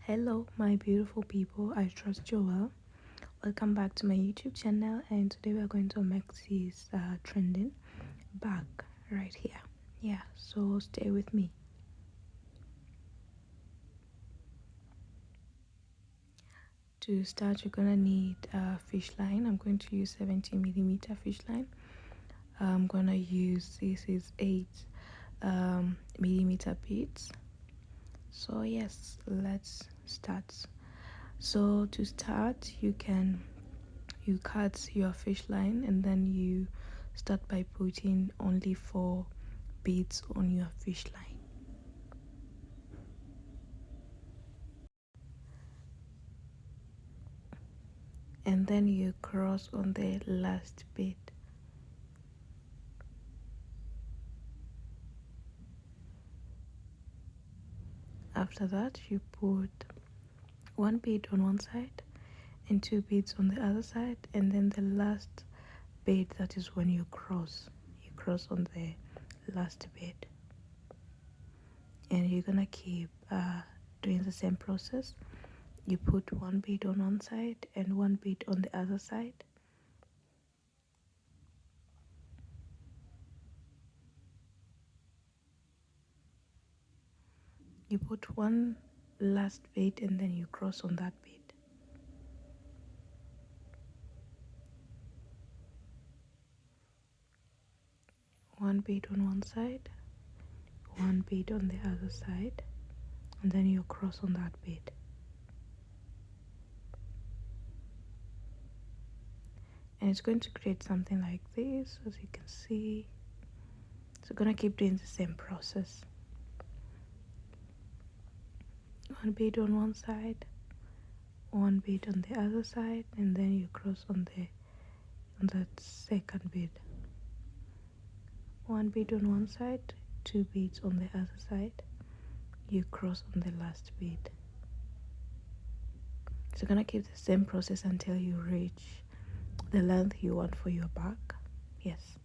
Hello, my beautiful people. I trust you well. Welcome back to my YouTube channel, and today we are going to make this trending bag right here. Yeah, so stay with me. To start, you're gonna need a fish line. I'm going to use 70 millimeter fish line. I'm gonna use this is 8 millimeter beads. So yes, let's start. So to start, you cut your fish line and then you start by putting only 4 beads on your fish line. And then you cross on the last bead. After that, you put 1 bead on one side and 2 beads on the other side, and then the last bead, that is when you cross on the last bead. And you're gonna keep doing the same process. You put 1 bead on one side and 1 bead on the other side. You put one last bead and then you cross on that bead. One bead on one side, 1 bead on the other side, and then you cross on that bead. And it's going to create something like this, as you can see. So we're gonna keep doing the same process. 1 bead on one side, 1 bead on the other side, and then you cross on that second bead. 1 bead on one side, 2 beads on the other side, you cross on the last bead. So you're gonna keep the same process until you reach the length you want for your bag. Yes.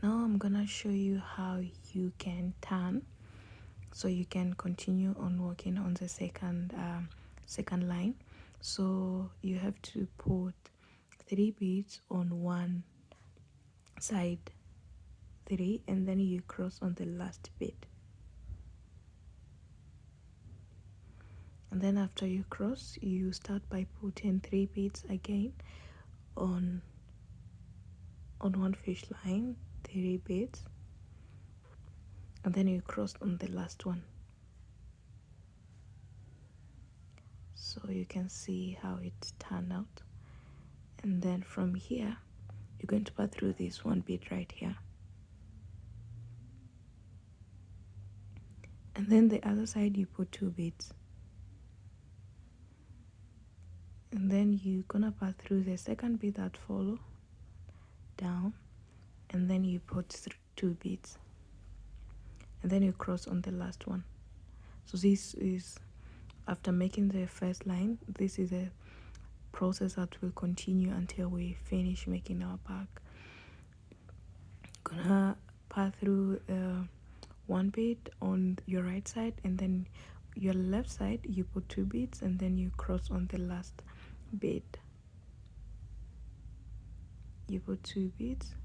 Now I'm gonna show you how you can turn, so you can continue on working on the second line. So you have to put 3 beads on one side, 3, and then you cross on the last bead. And then after you cross, you start by putting 3 beads again on one fish line, 3 beads, and then you cross on the last one. So you can see how it turned out. And then from here, you're going to pass through this 1 bead right here. And then the other side, you put 2 beads. And then you're gonna pass through the second bead that follow down, and then you put 2 beads, and then you cross on the last one. So this is, after making the first line, this is a process that will continue until we finish making our bag. Gonna pass through 1 bead on your right side, and then your left side you put 2 beads, and then you cross on the last bead. You put 2 beads,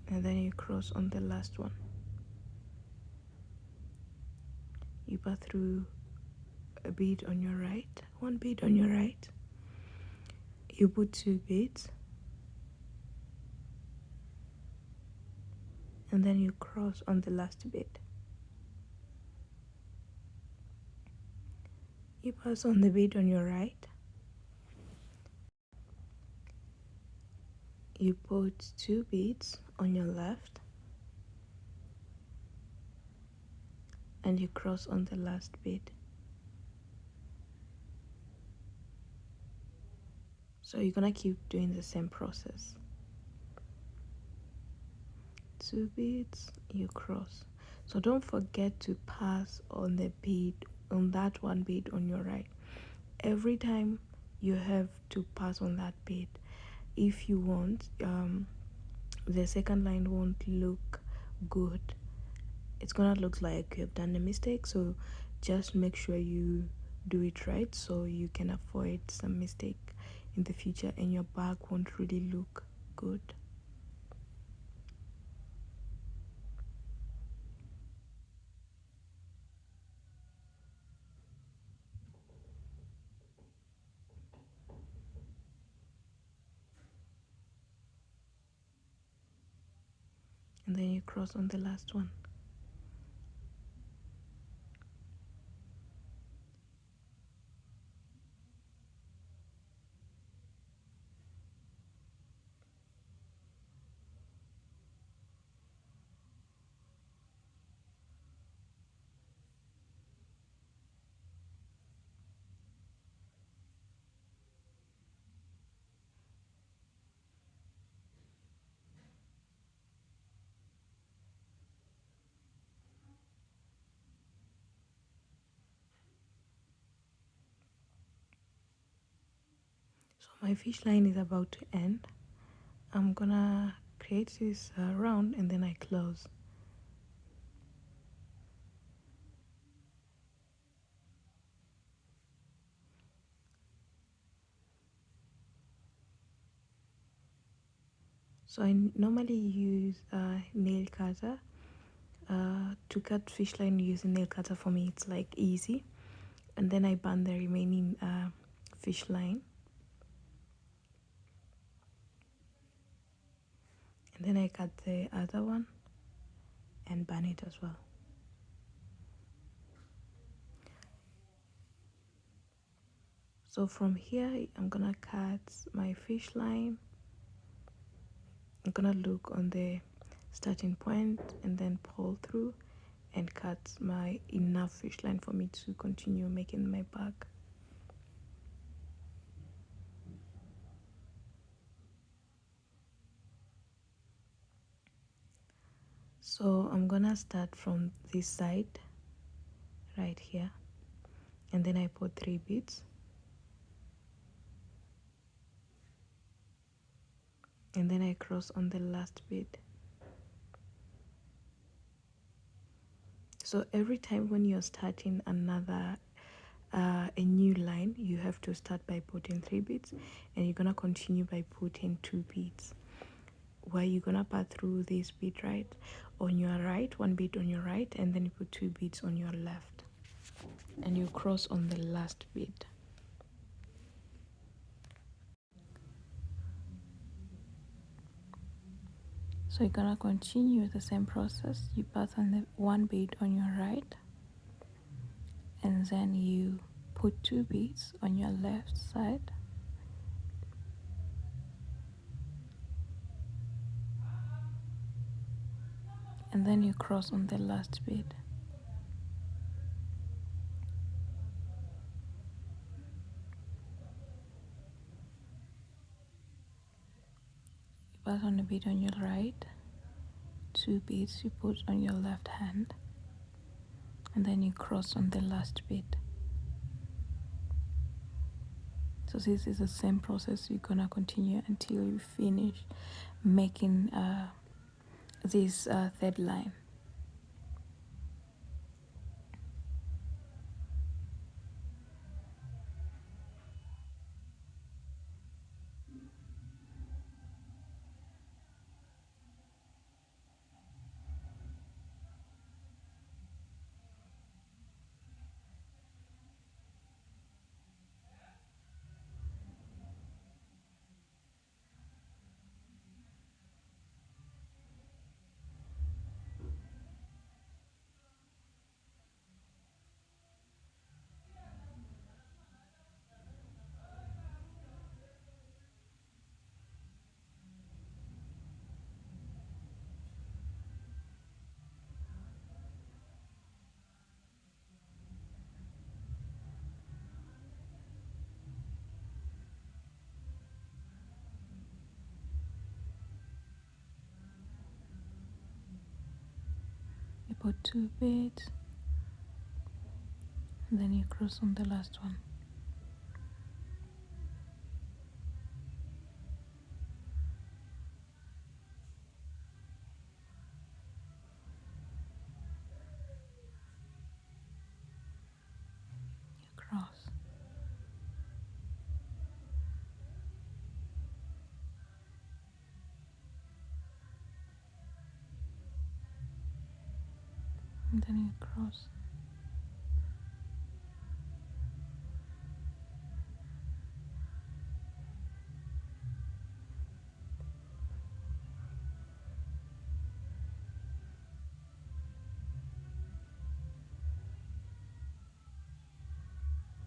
and then you cross on the last one. You pass through a bead on your right, 1 bead on your right. You put 2 beads, and then you cross on the last bead. You pass on the bead on your right. You put 2 beads on your left, and you cross on the last bead. So you're gonna keep doing the same process. 2 beads, you cross. So don't forget to pass on the bead, on that 1 bead on your right. Every time you have to pass on that bead. If you want, the second line won't look good. It's gonna look like you have done a mistake, so just make sure you do it right so you can avoid some mistake in the future and your bag won't really look good. And then you cross on the last one. So my fish line is about to end. I'm gonna create this round and then I close. So I normally use a nail cutter. To cut fish line using nail cutter, for me it's like easy. And then I band the remaining fish line. And then I cut the other one and band it as well. So from here, I'm gonna cut my fish line. I'm gonna look on the starting point and then pull through and cut my enough fish line for me to continue making my bag. So I'm gonna start from this side right here, and then I put 3 beads, and then I cross on the last bead. So every time when you're starting a new line, you have to start by putting 3 beads, and you're gonna continue by putting 2 beads, where you're gonna pass through this bead right on your right, 1 bead on your right, and then you put 2 beads on your left. and you cross on the last bead. So you're gonna continue the same process. You pass on the one bead on your right, and then you put 2 beads on your left side, and then you cross on the last bead. You pass on a bead on your right, 2 beads you put on your left hand, and then you cross on the last bead. So this is the same process you're gonna continue until you finish making this third line. You put 2 beads, and then you cross on the last one. You cross. And then you cross.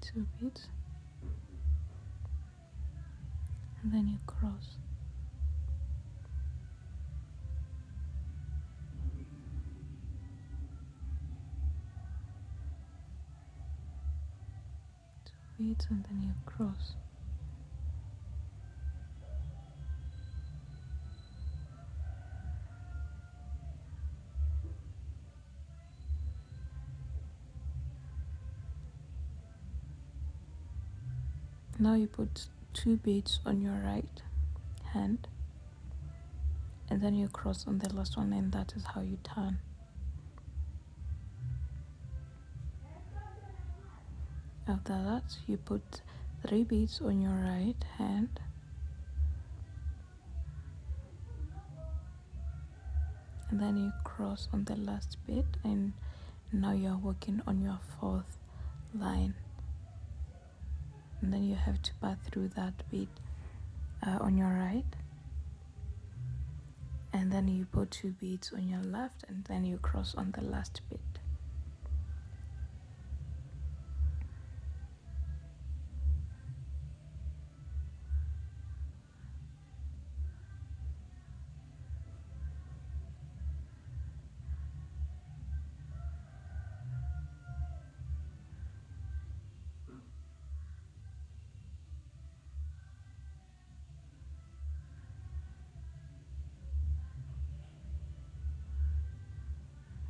Two beads, and then you cross. Two beads, and then you cross. Now you put 2 beads on your right hand, and then you cross on the last one, and that is how you turn. After that, you put 3 beads on your right hand, and then you cross on the last bead, and now you're working on your 4th line. And then you have to pass through that bead on your right, and then you put 2 beads on your left, and then you cross on the last bead.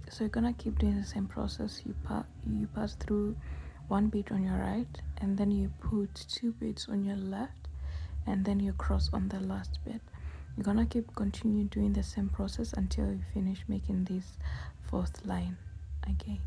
So you're gonna keep doing the same process. You pass through 1 bead on your right, and then you put 2 beads on your left, and then you cross on the last bead. You're gonna continue doing the same process until you finish making this 4th line again.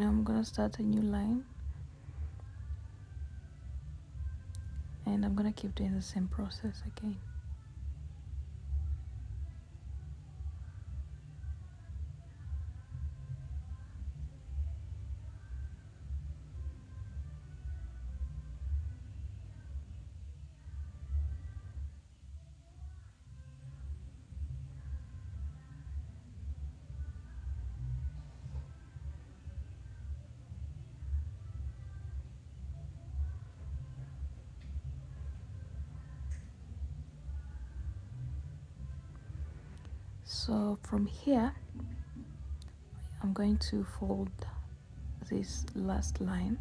Now I'm gonna start a new line, and I'm gonna keep doing the same process again. So from here, I'm going to fold this last line,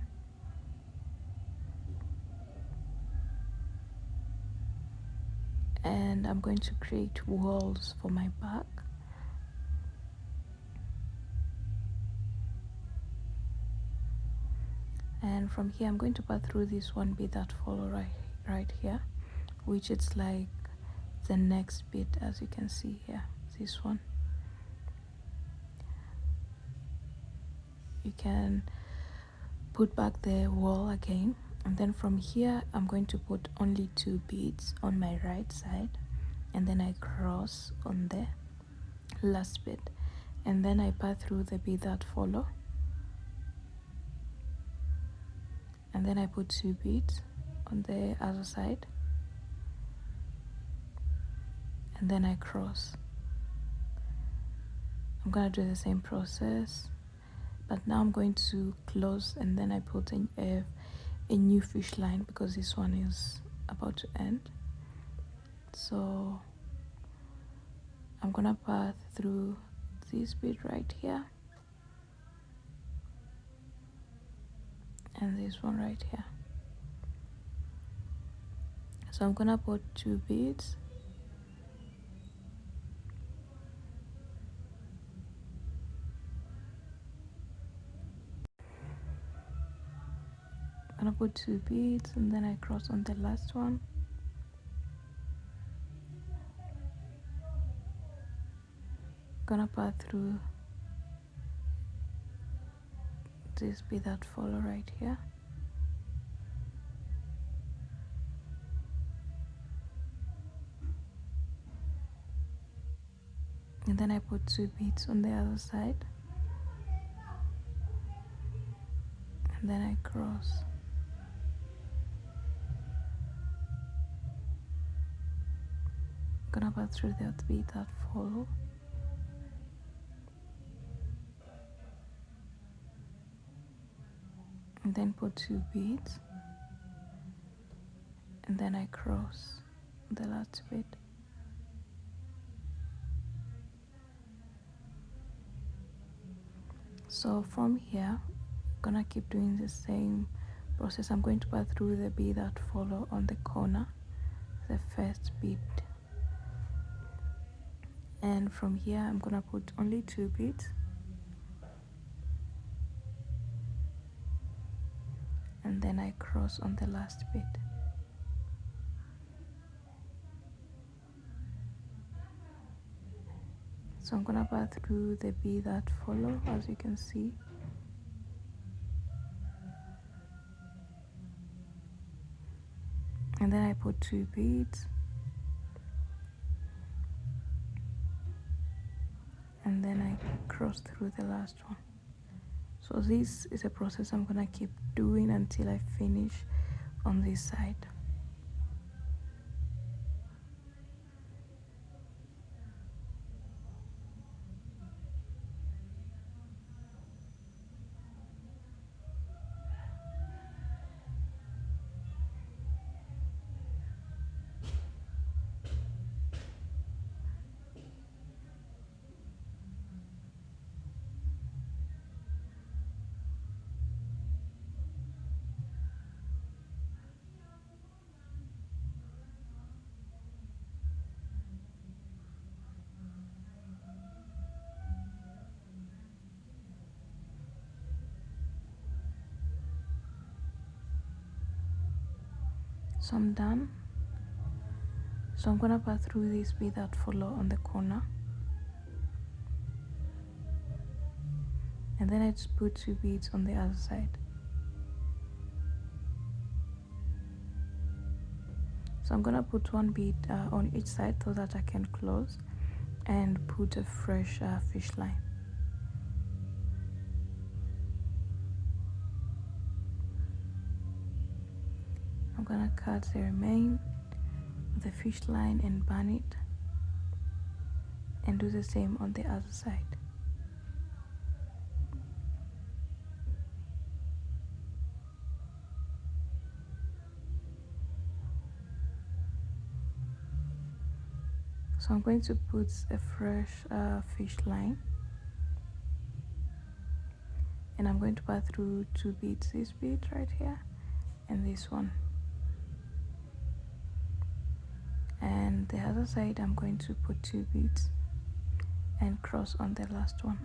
and I'm going to create walls for my back. And from here, I'm going to pass through this one bead that follow right here, which it's like the next bead, as you can see here, this one. You can put back the wall again, and then from here I'm going to put only 2 beads on my right side, and then I cross on the last bead, and then I pass through the bead that follow, and then I put 2 beads on the other side, and then I cross. I'm gonna do the same process, but now I'm going to close, and then I put a new fish line because this one is about to end. So I'm gonna pass through this bead right here and this one right here. So I'm gonna put 2 beads, I'm gonna put 2 beads, and then I cross on the last one, gonna pass through this bead that follow right here, and then I put 2 beads on the other side, and then I cross. Gonna pass through the bead that follow, and then put 2 beads, and then I cross the last bead. So from here, I'm gonna keep doing the same process. I'm going to pass through the bead that follow on the corner, the first bead, and from here I'm gonna put only 2 beads, and then I cross on the last bead. So I'm gonna pass through the bead that follow, as you can see, and then I put 2 beads, and then I cross through the last one. So this is a process I'm gonna keep doing until I finish on this side. So I'm done. So I'm gonna pass through this bead that follow on the corner, and then I just put 2 beads on the other side. So I'm gonna put 1 bead on each side so that I can close and put a fresh fish line. I'm gonna cut the remain of the fish line and bun it, and do the same on the other side. So I'm going to put a fresh fish line, and I'm going to pass through 2 beads, this bead right here and this one, and the other side I'm going to put 2 beads and cross on the last one.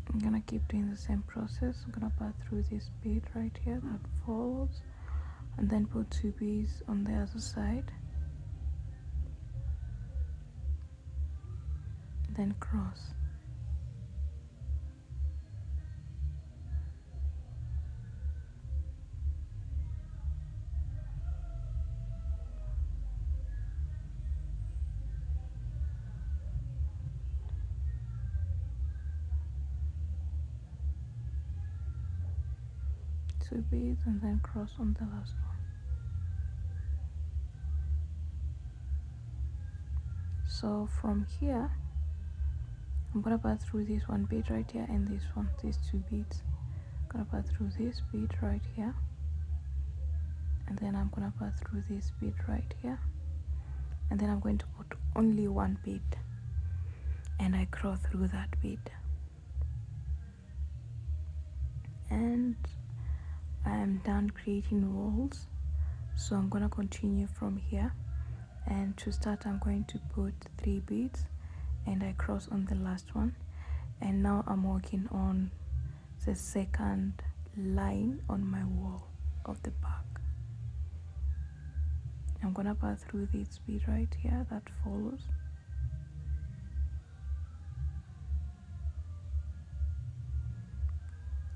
I'm gonna keep doing the same process. I'm gonna pass through this bead right here that follows, and then put 2 beads on the other side, then cross. Two beads and then cross on the last one. So from here I'm gonna pass through this 1 bead right here and this one, these 2 beads. I'm gonna pass through this bead right here, and then I'm gonna pass through this bead right here, and then I'm going to put only 1 bead, and I cross through that bead, and I am done creating walls. So I'm gonna continue from here, and to start I'm going to put 3 beads and I cross on the last one, and now I'm working on the second line on my wall of the back. I'm gonna pass through this bead right here that follows,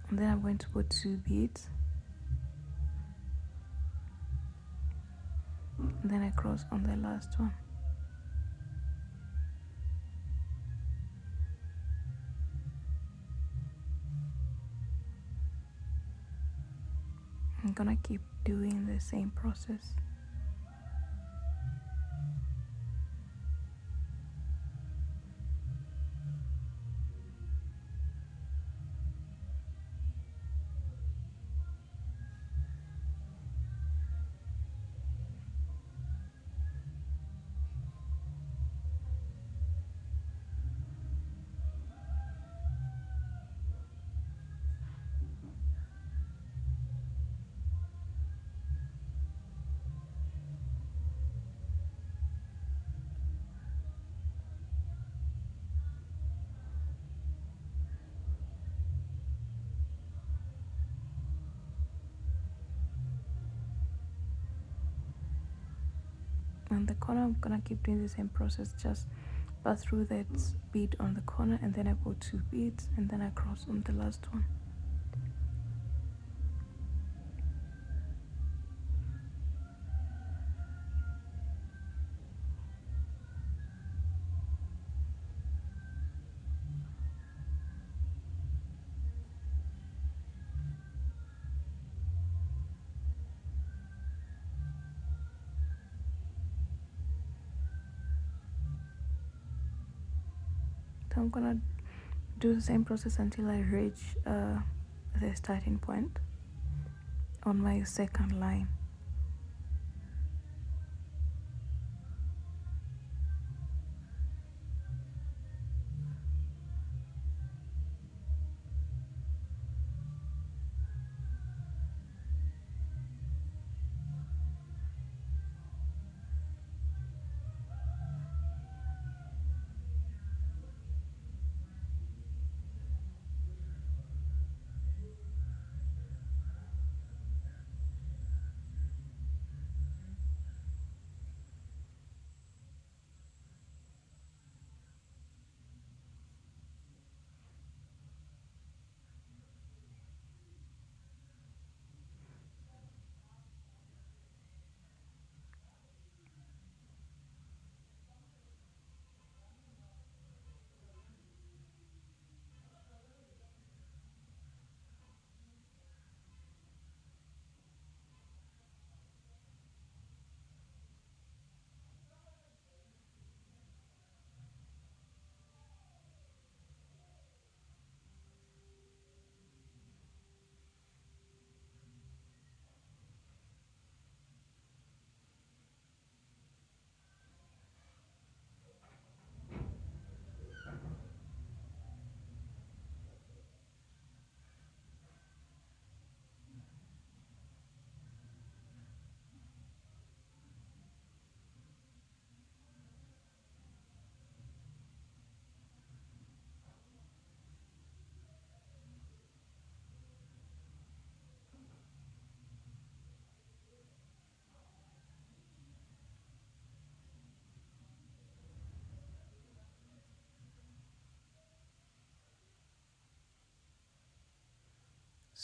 and then I'm going to put 2 beads, and then I cross on the last one. I'm gonna keep doing the same process. On the corner I'm gonna keep doing the same process, just pass through that bead on the corner, and then I put 2 beads and then I cross on the last one. So I'm gonna do the same process until I reach the starting point on my second line.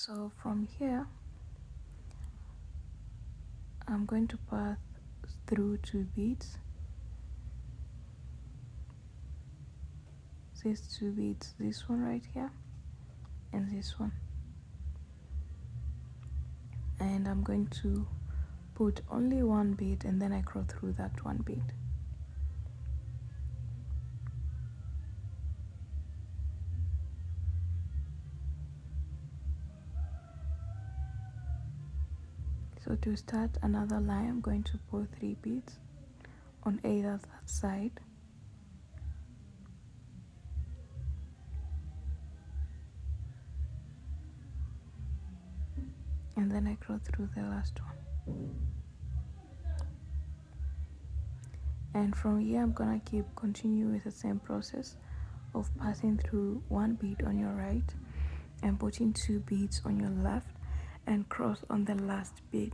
So from here I'm going to pass through 2 beads, these 2 beads, this one right here and this one, and I'm going to put only 1 bead and then I cross through that 1 bead. So to start another line, I'm going to put 3 beads on either side, and then I cross through the last one. And from here I'm gonna continue with the same process of passing through 1 bead on your right and putting 2 beads on your left and cross on the last bead.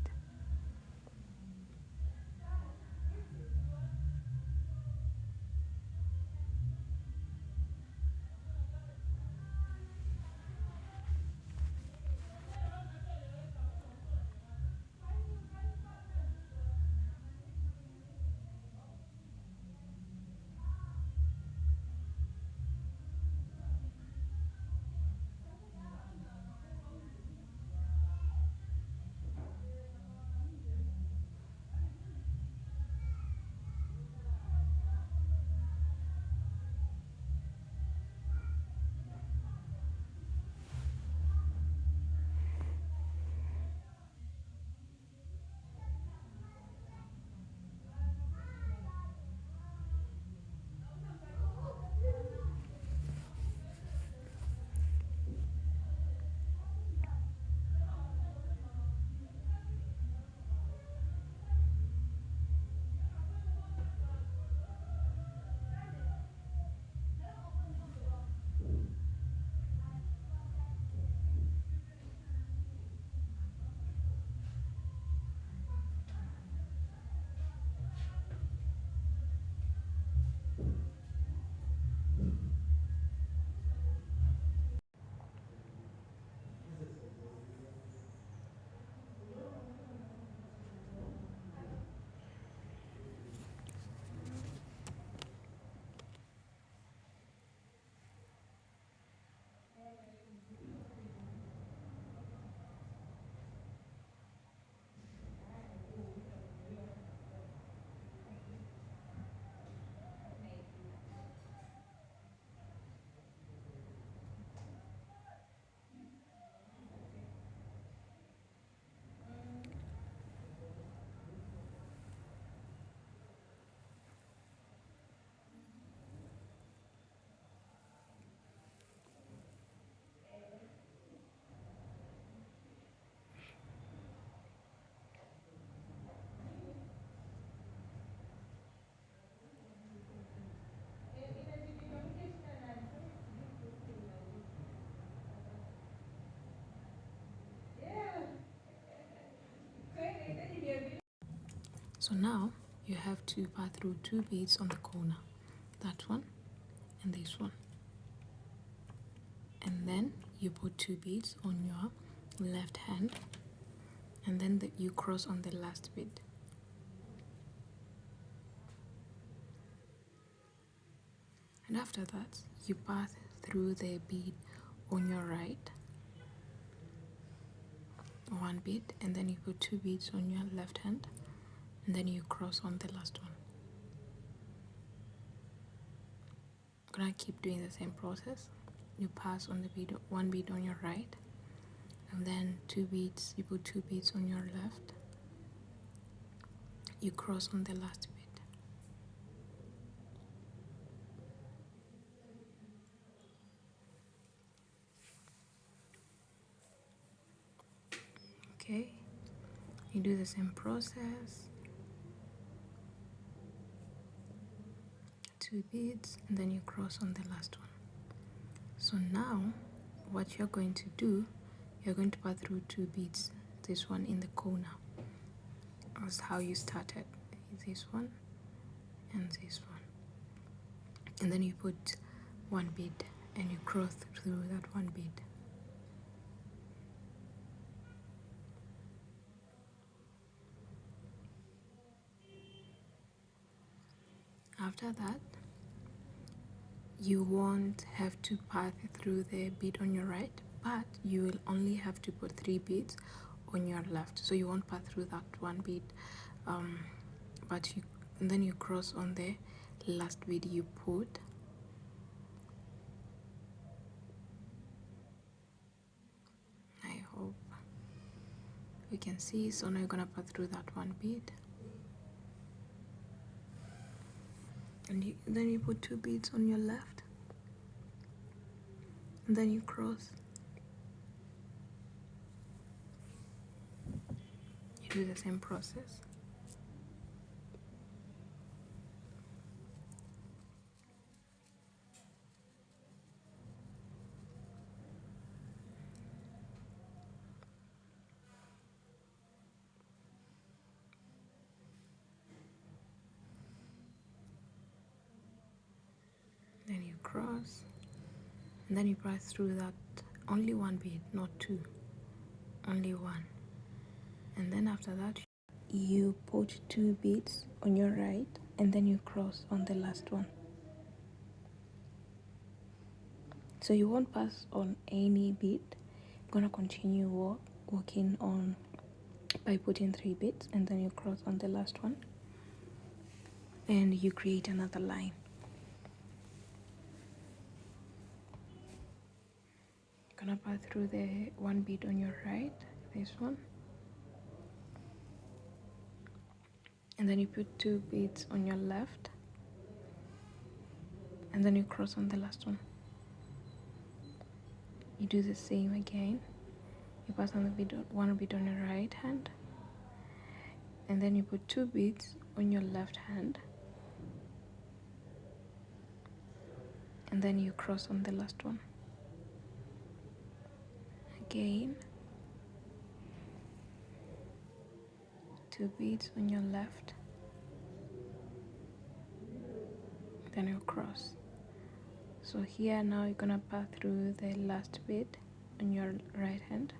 So now you have to pass through 2 beads on the corner, that one and this one, and then you put 2 beads on your left hand, and then you cross on the last bead. And after that you pass through the bead on your right, 1 bead, and then you put 2 beads on your left hand, and then you cross on the last one. I'm gonna keep doing the same process. You pass on the bead, 1 bead on your right, and then 2 beads, you put 2 beads on your left, you cross on the last bead. Okay, you do the same process, 2 beads, and then you cross on the last one. So now what you're going to do, you're going to pass through 2 beads, this one in the corner. That's how you started, this one and this one, and then you put 1 bead and you cross through that 1 bead. after that, you won't have to pass through the bead on your right, but you will only have to put 3 beads on your left, so you won't pass through that one bead, but you, and then you cross on the last bead you put. I hope you can see. So now you're gonna pass through that one bead, and then you put 2 beads on your left, and then you cross. You do the same process. Then you cross, and then you pass through that only one bead, not 2, only one. And then after that, you put 2 beads on your right, and then you cross on the last one. So you won't pass on any bead. You're gonna continue working on by putting 3 beads, and then you cross on the last one, and you create another line. You're gonna pass through the one bead on your right, this one, and then you put 2 beads on your left, and then you cross on the last one. You do the same again. You pass on the bead, one bead on your right hand, and then you put 2 beads on your left hand, and then you cross on the last one. Again, 2 beads on your left, then you cross. So here now you're gonna pass through the last bead on your right hand,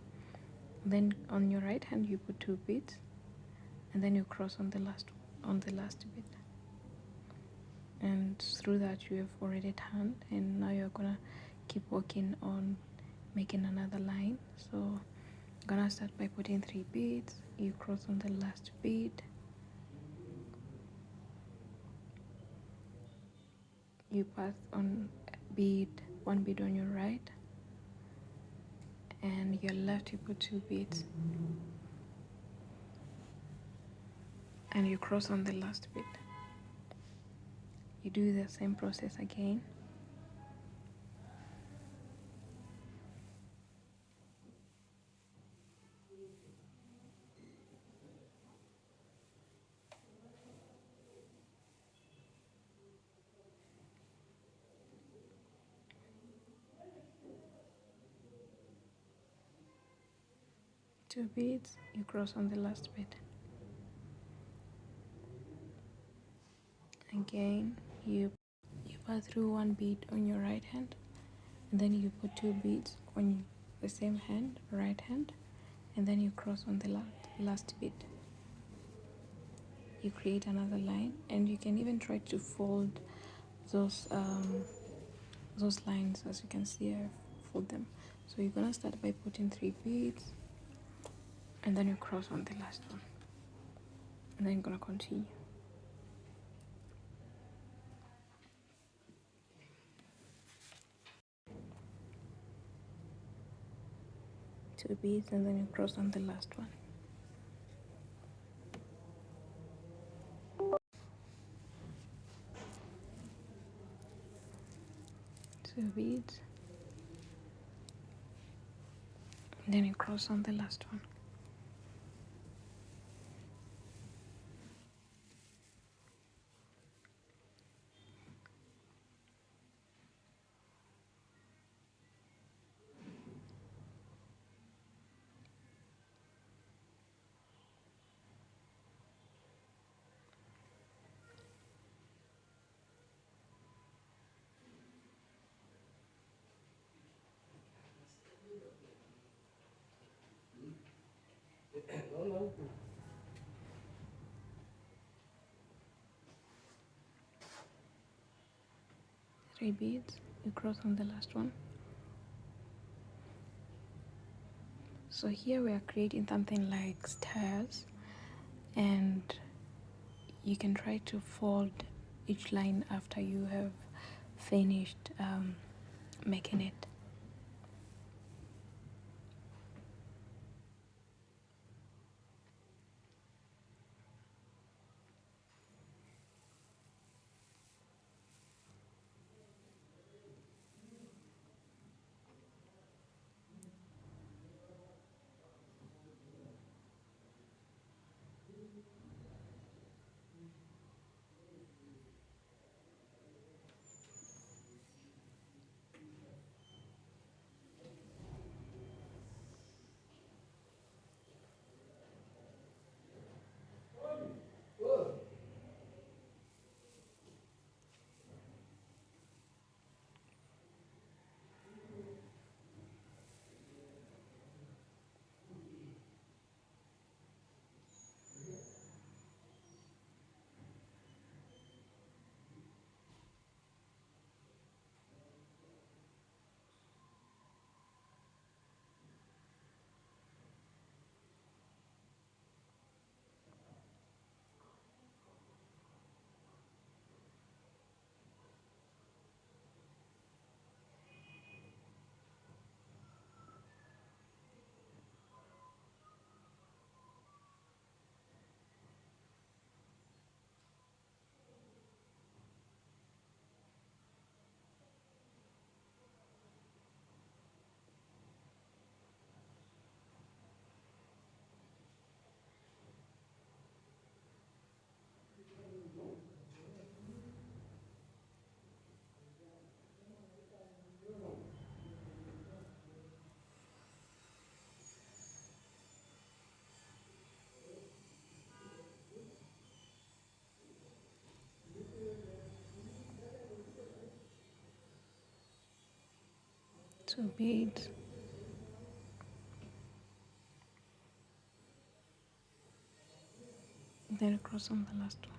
then on your right hand you put 2 beads, and then you cross on the last bead, and through that you have already turned, and now you're gonna keep working on making another line. So I'm gonna start by putting 3 beads. You cross on the last bead, you pass on one bead on your right, and your left you put 2 beads, and you cross on the last bead. You do the same process again. Two beads, you cross on the last bead. Again, you pass through one bead on your right hand, and then you put 2 beads on the same hand, right hand, and then you cross on the last bead. You create another line, and you can even try to fold those lines. As you can see, I fold them. So you're gonna start by putting 3 beads, and then you cross on the last one, and then you're gonna continue. 2 beads, and then you cross on the last one. 2 beads, and then you cross on the last one. 3 beads, you cross on the last one. So here we are creating something like stairs, and you can try to fold each line after you have finished making it. Two beads. Then cross on the last one.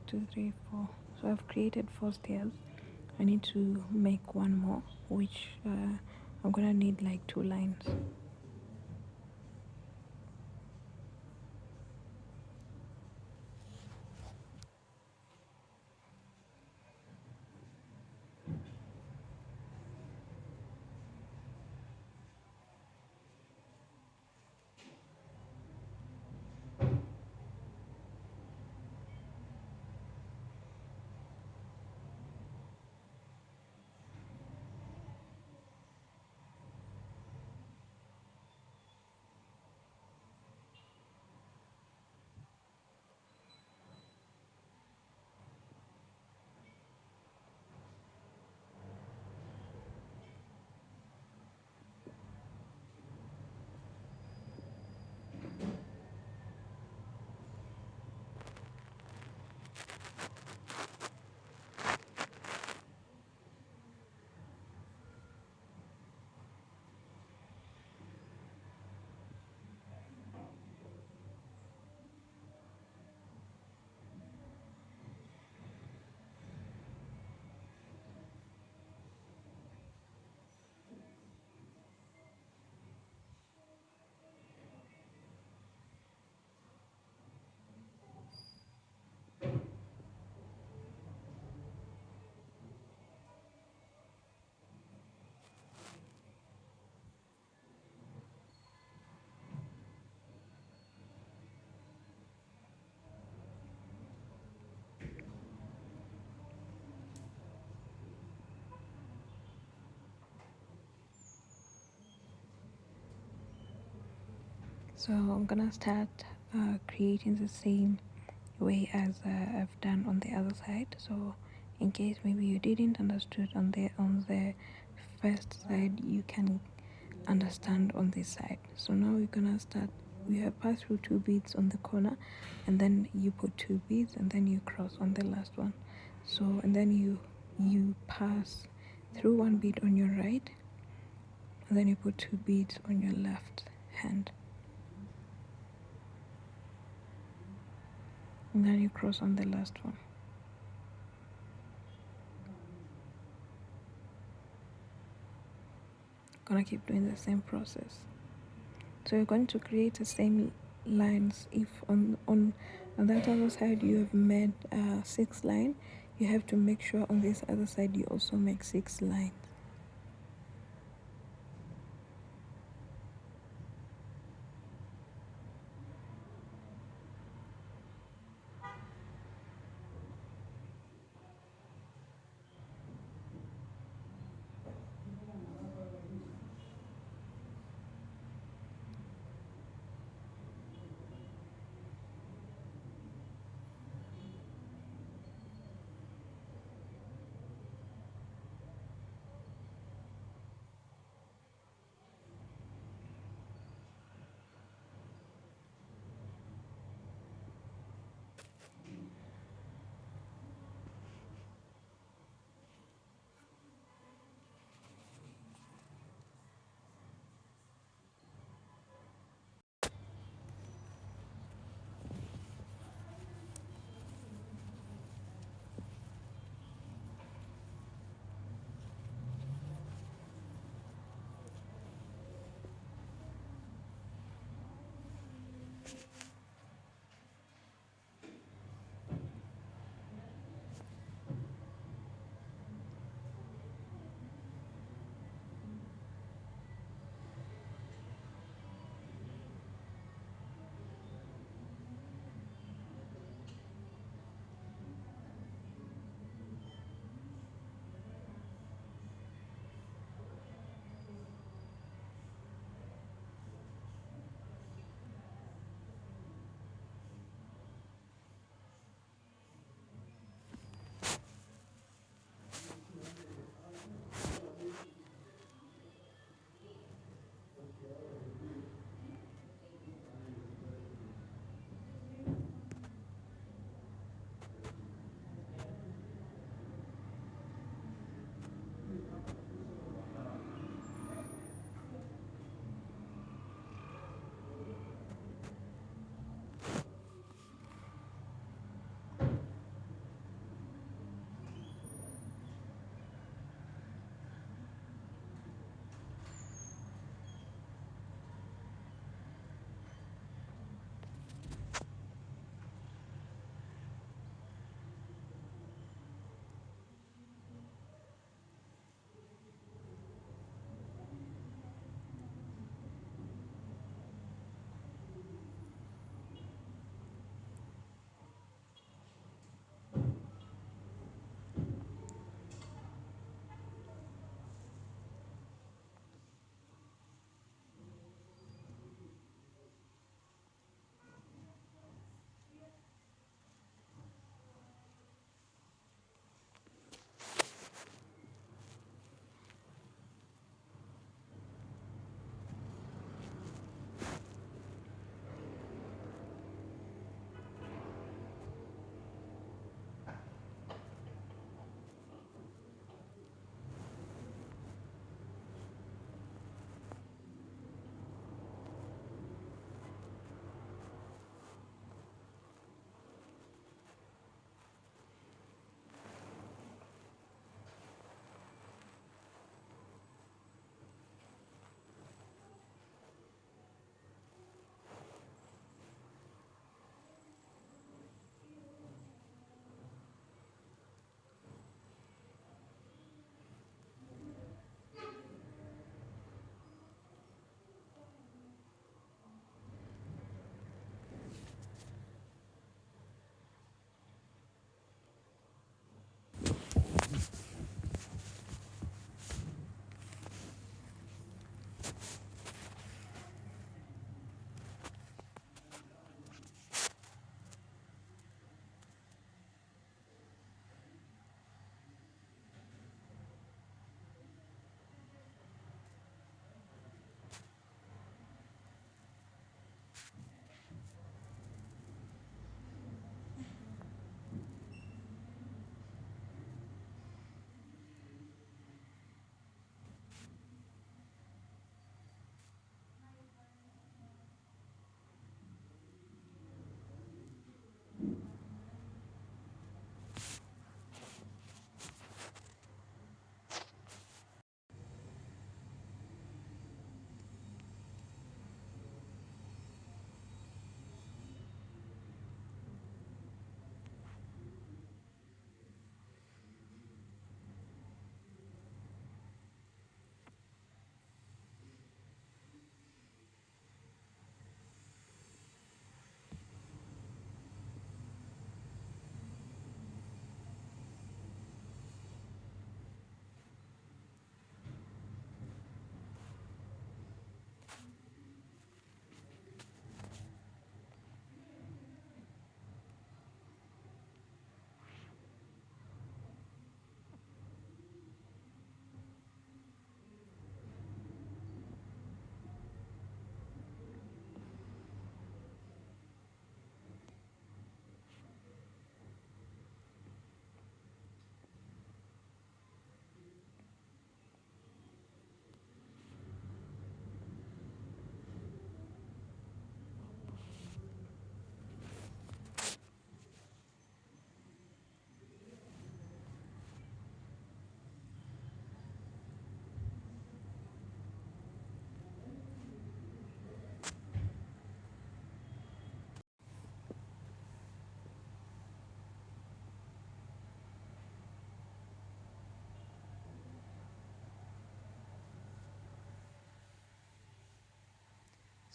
Two, three, four. So I've created 4 stairs. I need to make one more, which I'm gonna need like 2 lines. So I'm gonna start creating the same way as I've done on the other side. So in case maybe you didn't understood on the first side, you can understand on this side. So now we're gonna start. We have passed through 2 beads on the corner, and then you put 2 beads, and then you cross on the last one. So and then you pass through 1 bead on your right, and then you put 2 beads on your left hand, and then you cross on the last one. Gonna keep doing the same process. So you're going to create the same lines. If on that other side you have made 6 lines, you have to make sure on this other side you also make 6 lines.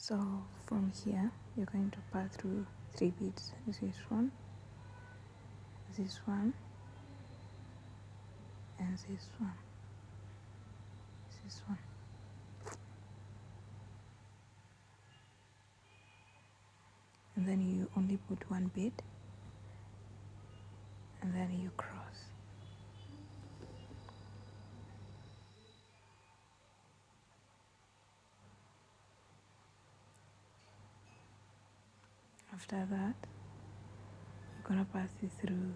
So from here you're going to pass through 3 beads. This one, this one, and this one, this one. And then you only put 1 bead, and then you cross. After that, you're gonna pass it through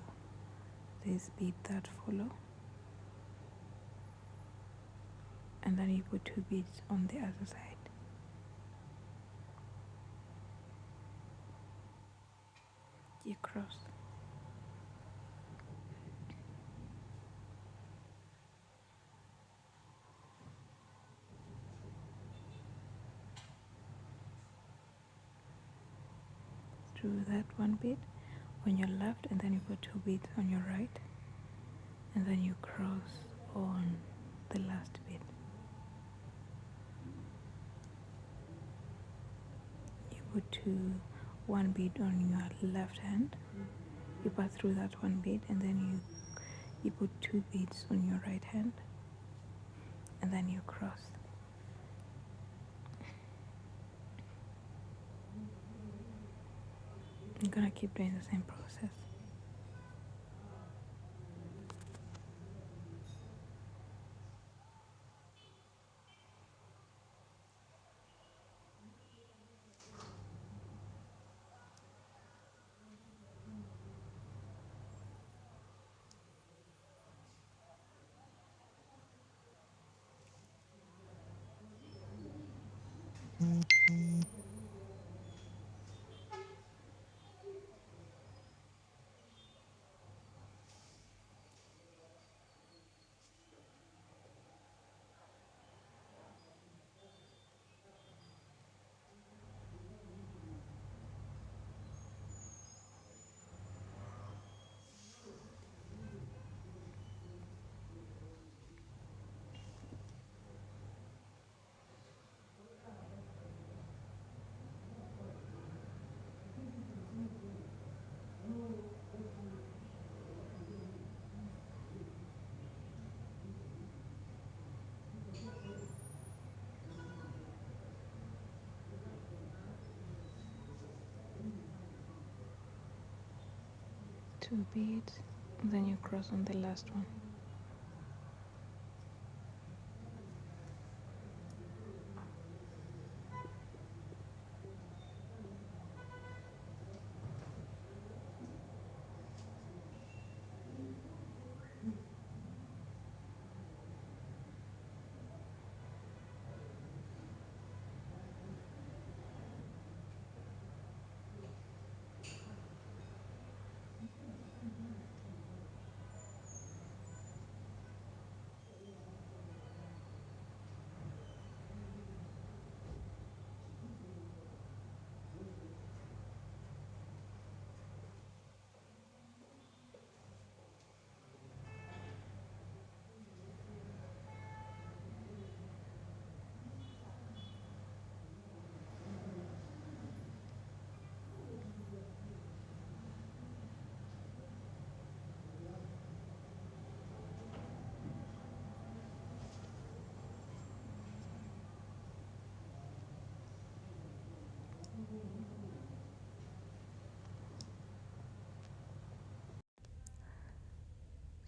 this bead that follow, and then you put 2 beads on the other side. You cross. Through that 1 bead on your left, and then you put 2 beads on your right, and then you cross on the last bead. You put 1 bead on your left hand, you pass through that 1 bead, and then you put 2 beads on your right hand, and then you cross. You're gonna keep doing the same process. Two beads, and then you cross on the last one.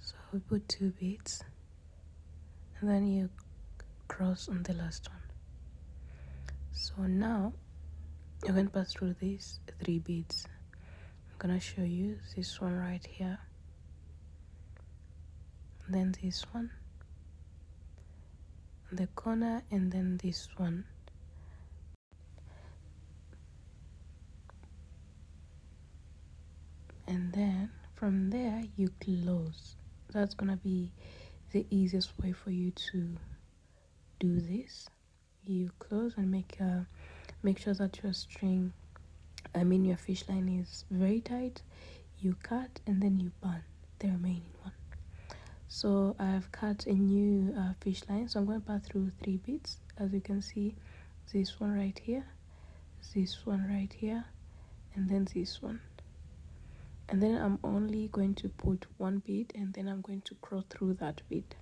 So we put 2 beads, and then you cross on the last one. So now you're going to pass through these 3 beads. I'm gonna show you this one right here, and then this one on the corner, and then this one. And then from there you close. That's gonna be the easiest way for you to do this. You close and make sure that your string, your fish line is very tight. You cut and then you bun the remaining one. So I've cut a new fish line, so I'm going to pass through 3 beads. As you can see, this one right here, this one right here, and then this one. And then I'm only going to put one bead, and then I'm going to cross through that bead.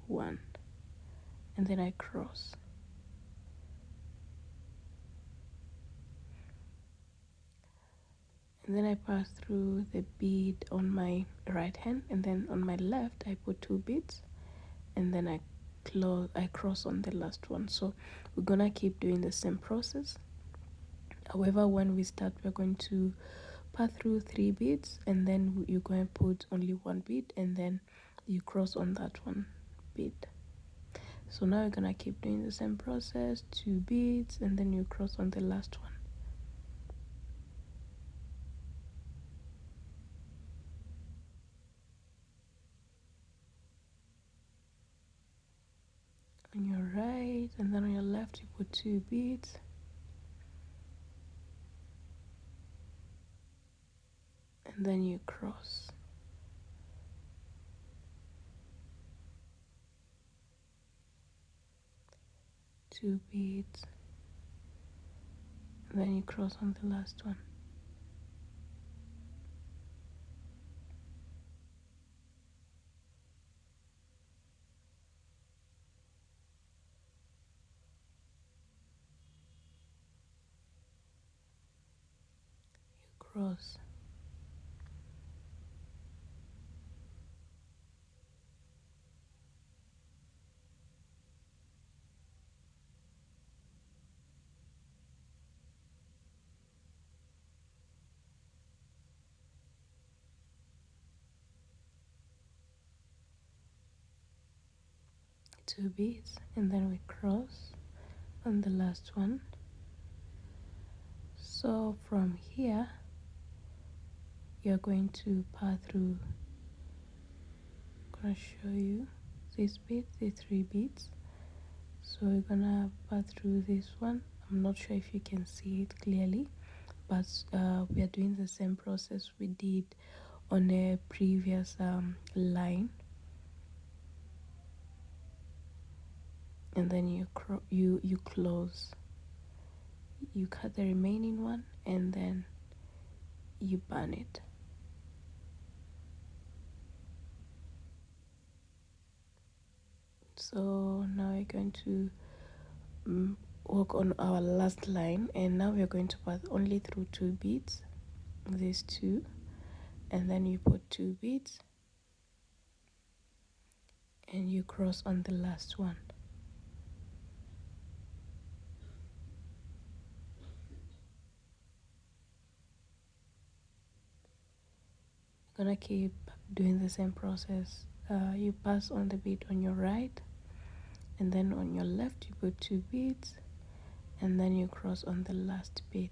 One, and then I cross. And then I pass through the bead on my right hand, and then on my left I put two beads, and then I cross on the last one. So we're gonna keep doing the same process. However, when we start, we're going to pass through three beads, and then you're going to put only one bead, and then you cross on that one bead. So now you're gonna keep doing the same process, two beads, and then you cross on the last one. On your right, and then on your left you put two beads, and then you cross. Two beads, and then you cross on the last one. You cross. Two beads, and then we cross on the last one. So from here you're going to pass through, I'm gonna show you this bead, the three beads. So we're gonna pass through this one. I'm not sure if you can see it clearly, but we are doing the same process we did on a previous line. And then you close, you cut the remaining one, and then you burn it. So now we're going to work on our last line, and now we're going to pass only through two beads, these two, and then you put two beads and you cross on the last one. You're gonna keep doing the same process. You pass on the bead on your right, and then on your left you put two beads, and then you cross on the last bead.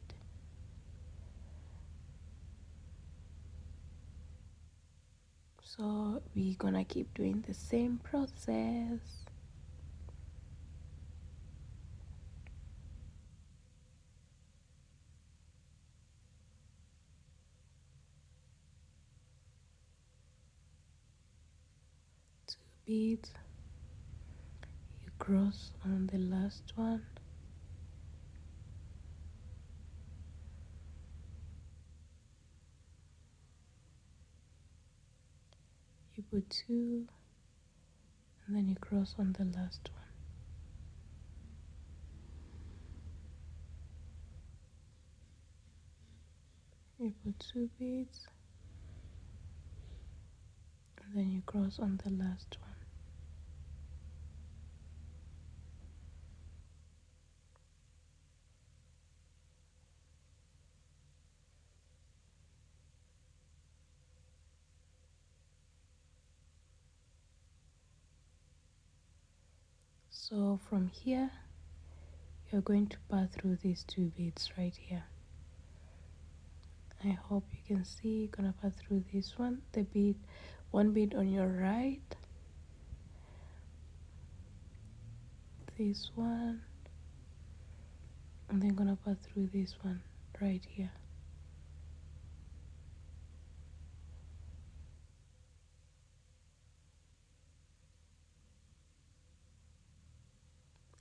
So we're gonna keep doing the same process. Two beads, you cross on the last one, you put two, and then you cross on the last one. You put two beads, and then you cross on the last one. So from here you're going to pass through these two beads right here. I hope you can see. You're gonna pass through this one, the bead, one bead on your right, this one, and then gonna pass through this one right here.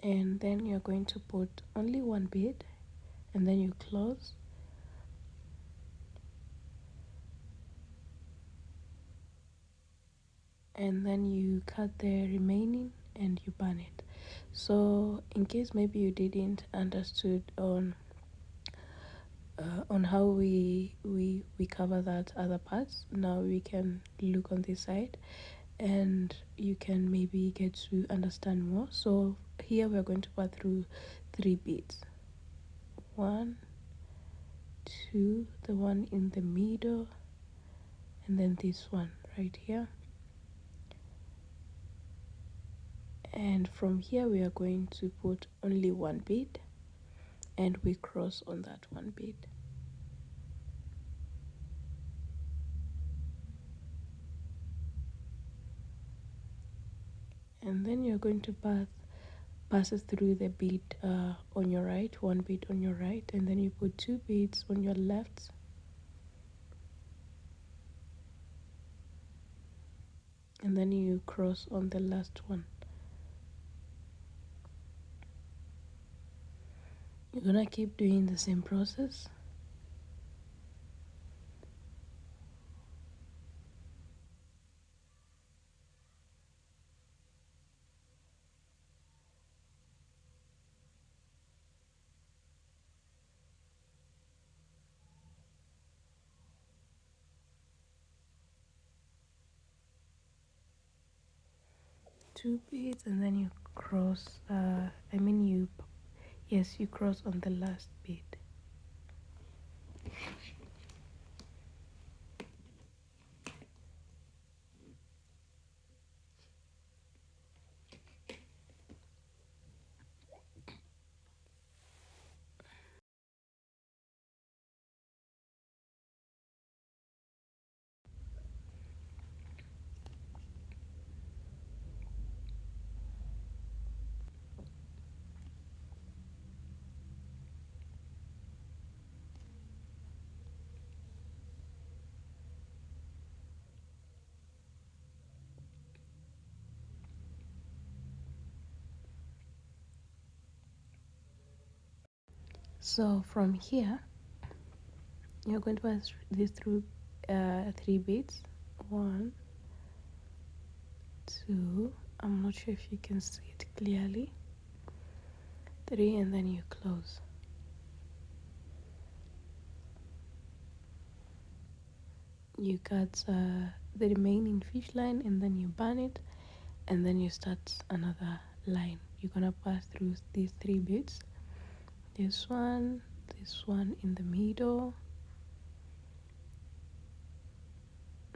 And then you're going to put only one bead, and then you close, and then you cut the remaining and you burn it. So in case maybe you didn't understood on how we cover that other parts, now we can look on this side and you can maybe get to understand more. So here we're going to pass through 3 beads. 1, 2, the one in the middle, and then this one right here. And from here we are going to put only 1 bead and we cross on that 1 bead. And then you're going to pass it through the bead on your right, 1 bead on your right, and then you put 2 beads on your left, and then you cross on the last one. You're gonna keep doing the same process. Two beads, and then you cross, yes, you cross on the last bead. So from here, you're going to pass this through 3 beads. 1, 2, I'm not sure if you can see it clearly. 3, and then you close. You cut the remaining fish line and then you burn it, and then you start another line. You're gonna pass through these 3 beads. This one in the middle,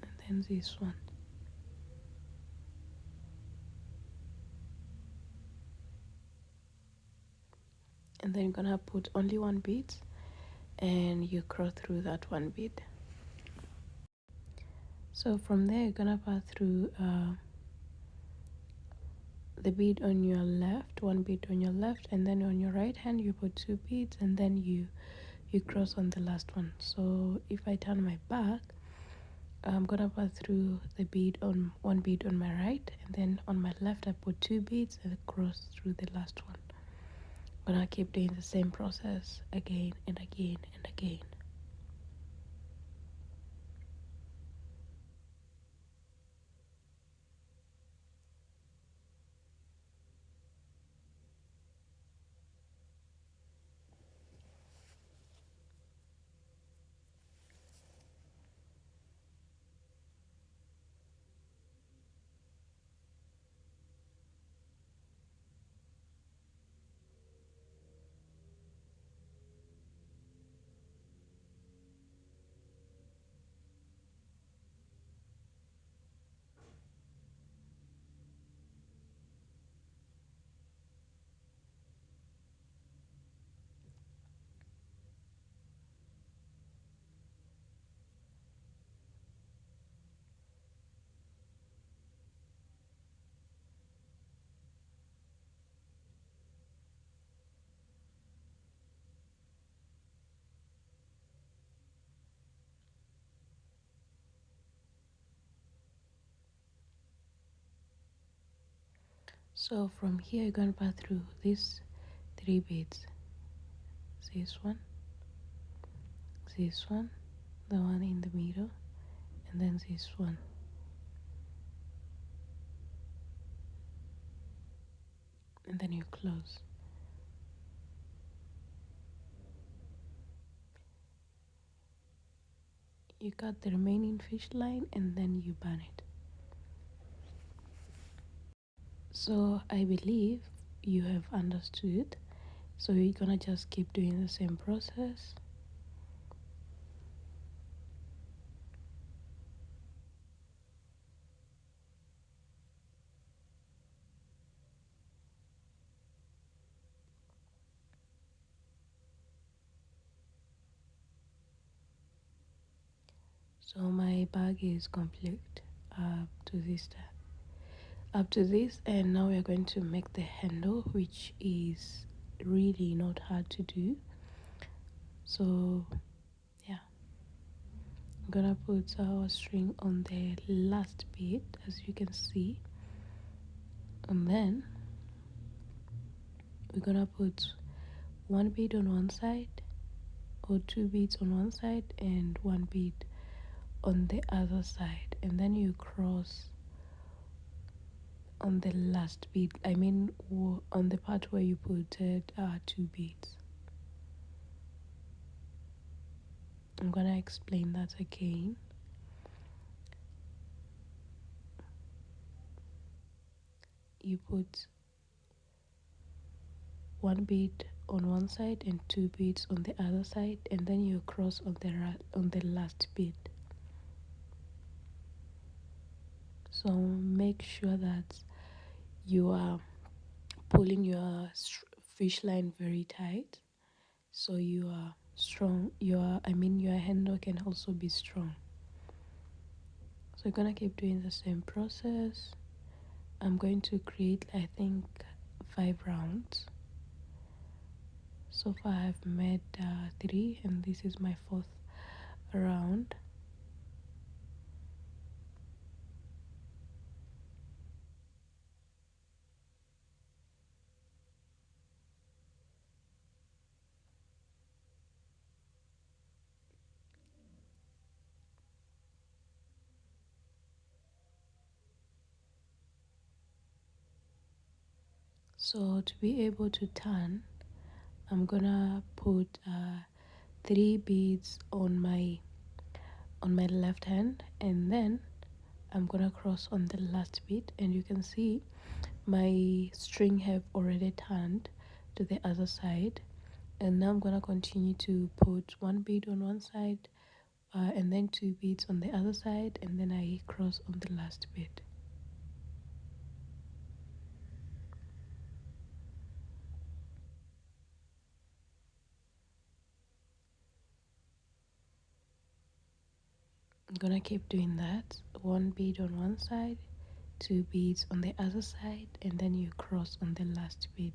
and then this one. And then you're gonna put only 1 bead and you cross through that 1 bead. So from there you're gonna pass through the bead on your left, 1 bead on your left, and then on your right hand you put 2 beads, and then you cross on the last one. So if I turn my back, I'm gonna pass through the bead on 1 bead on my right, and then on my left I put 2 beads and cross through the last one. I'm gonna keep doing the same process again and again and again. So from here you're gonna pass through these 3 beads. this one, the one in the middle, and then this one. And then you close. You cut the remaining fish line and then you bun it. So I believe you have understood. So you're gonna just keep doing the same process. So my bag is complete up to this, and now we're going to make the handle, which is really not hard to do. So yeah, I'm gonna put our string on the last bead, as you can see, and then we're gonna put one bead on one side, or two beads on one side and one bead on the other side, and then you cross on the last bead, on the part where you put two beads. I'm gonna explain that again. You put one bead on one side and two beads on the other side, and then you cross on the last bead. So make sure that you are pulling your fish line very tight, so you are strong. Your handle can also be strong. So you're gonna keep doing the same process. I'm going to create, I think, 5 rounds. So far I've made 3, and this is my 4th round. So to be able to turn, I'm gonna put 3 beads on my left hand, and then I'm gonna cross on the last bead, and you can see my string have already turned to the other side. And now I'm gonna continue to put one bead on one side, and then 2 beads on the other side, and then I cross on the last bead. I'm gonna keep doing that. One bead on one side, 2 beads on the other side, and then you cross on the last bead.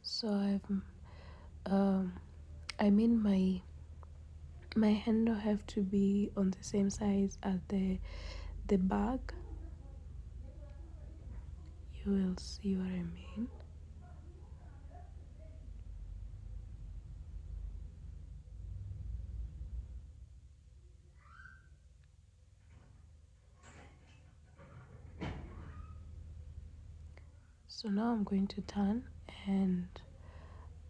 So my handle have to be on the same size as the bag. You will see what I mean. So now I'm going to turn, and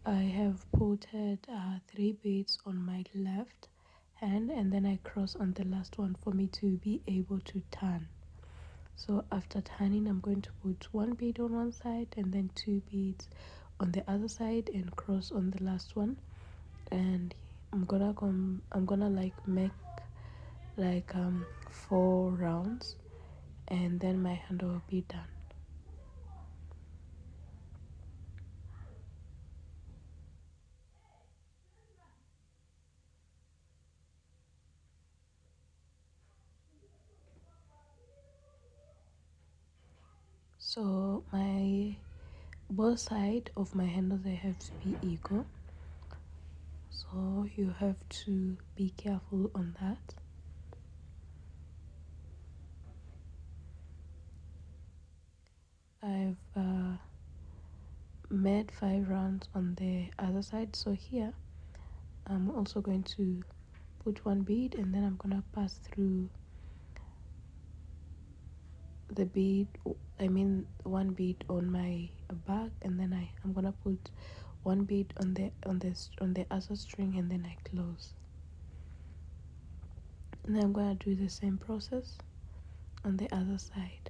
I have putted 3 beads on my left hand, and then I cross on the last one for me to be able to turn. So after turning, I'm going to put 1 bead on one side and then 2 beads on the other side and cross on the last one. And I'm gonna like make like 4 rounds, and then my handle will be done. So my both side of my handles, they have to be equal, so you have to be careful on that. I've made 5 rounds on the other side, so here I'm also going to put 1 bead, and then I'm gonna pass through the bead, I mean 1 bead on my back, and then I'm gonna put 1 bead on the other string, and then I close. And then I'm gonna do the same process on the other side.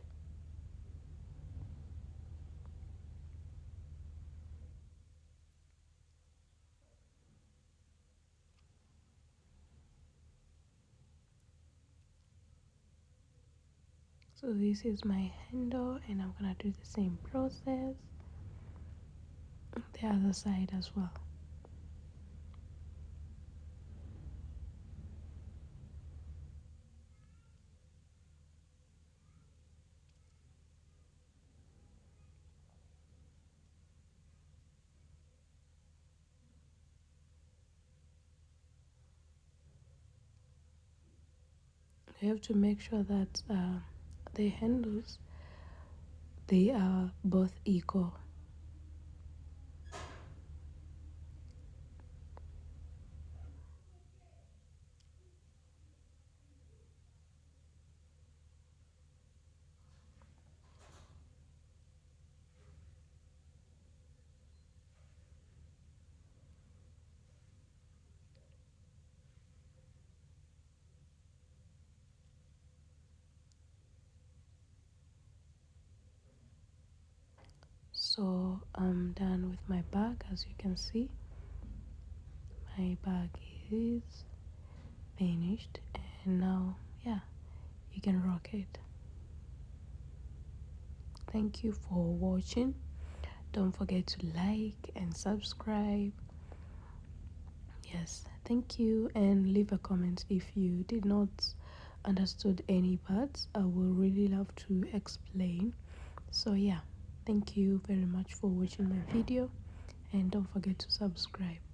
So this is my handle, and I'm gonna do the same process on the other side as well. You have to make sure that the handles, they are both equal. So I'm done with my bag. As you can see, my bag is finished, and now, yeah, you can rock it. Thank you for watching. Don't forget to like and subscribe. Yes, thank you, and leave a comment if you did not understood any parts. I will really love to explain. So yeah, thank you very much for watching my video, and don't forget to subscribe.